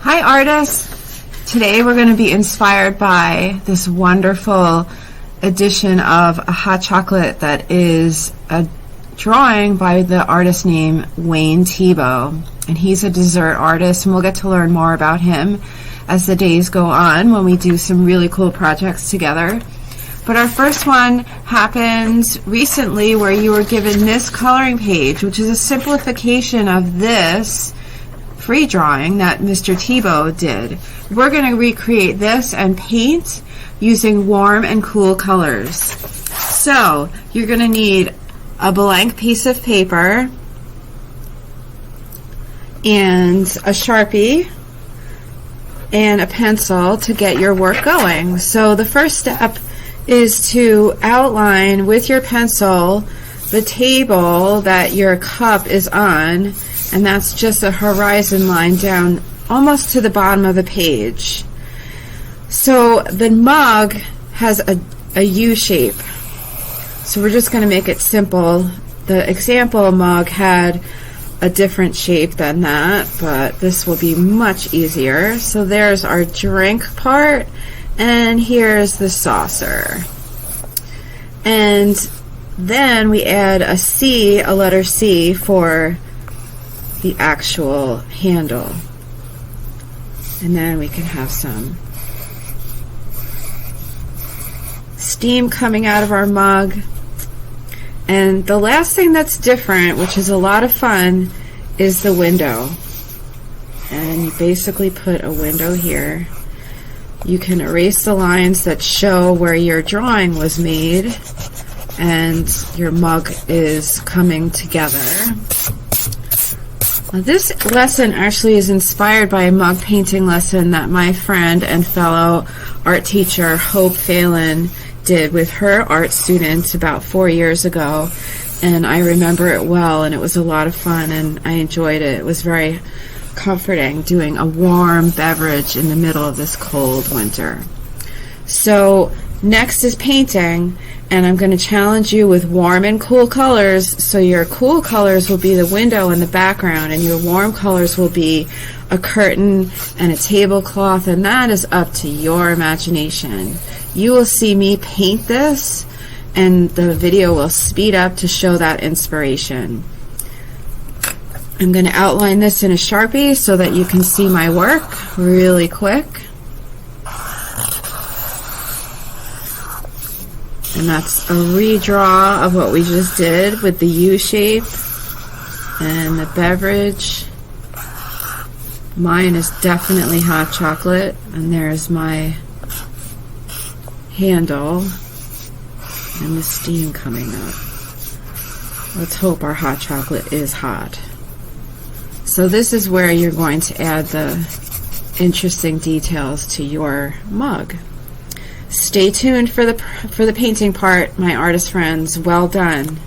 Hi artists! Today we're going to be inspired by this wonderful edition of a hot chocolate that is a drawing by the artist named Wayne Theibaud. And he's a dessert artist, and we'll get to learn more about him as the days go on when we do some really cool projects together. But our first one happened recently where you were given this coloring page, which is a simplification of this free drawing that Mr. Theibaud did. We're going to recreate this and paint using warm and cool colors. So you're going to need a blank piece of paper and a Sharpie and a pencil to get your work going. So the first step is to outline with your pencil the table that your cup is on, and that's just a horizon line down almost to the bottom of the page. So the mug has a U shape, so we're just going to make it simple. The example mug had a different shape than that, but this will be much easier. So there's our drink part, and here's the saucer. And then we add a C, a letter C, for the actual handle. And then we can have some steam coming out of our mug. And the last thing that's different, which is a lot of fun, is the window. And you basically put a window here. You can erase the lines that show where your drawing was made, and your mug is coming together. Now, this lesson actually is inspired by a mug painting lesson that my friend and fellow art teacher Hope Phelan did with her art students about 4 years ago, and I remember it well, and it was a lot of fun, and I enjoyed it. It was very comforting doing a warm beverage in the middle of this cold winter. So next is painting, and I'm going to challenge you with warm and cool colors. So your cool colors will be the window and the background, and your warm colors will be a curtain and a tablecloth, and that is up to your imagination. You will see me paint this, and the video will speed up to show that inspiration. I'm going to outline this in a Sharpie so that you can see my work really quick. And that's a redraw of what we just did with the U shape and the beverage. Mine is definitely hot chocolate, and there's my handle and the steam coming up. Let's hope our hot chocolate is hot. So this is where you're going to add the interesting details to your mug. Stay tuned for the painting part, my artist friends. Well done.